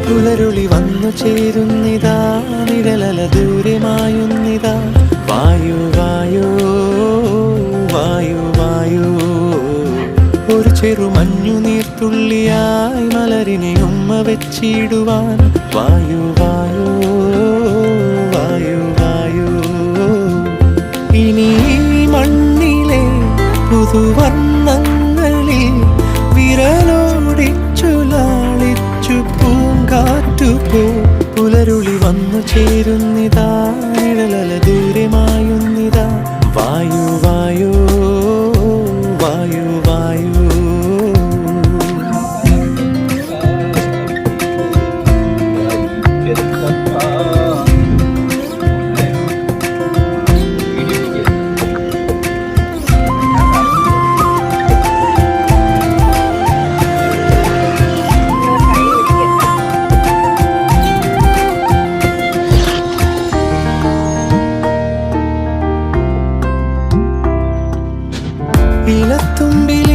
പുലരുളി വന്നു ചേരുന്നിതാ, നിഴലല ദൂരെ മായുന്നിതാ. വായു വായു വായു വായു, ഒരു ചെറു മഞ്ഞു നീർത്തുള്ളിയായി മലരിനെ ഉമ്മ വെച്ചിടുവാൻ. വായു വായു വായു വായു, ഇനി മണ്ണിലെ പുതുവർണ്ണങ്ങളിൽ വിരലോടിച്ചു ലാളിച്ചു പൂങ്കാറ്റുപോ. പുലരുളി വന്നു ചേരുന്നിതാ, നിഴലല ദൂരെ മായുന്നിതാ. വായു വായു വായു വായു. ഇലത്തുമ്പിൽ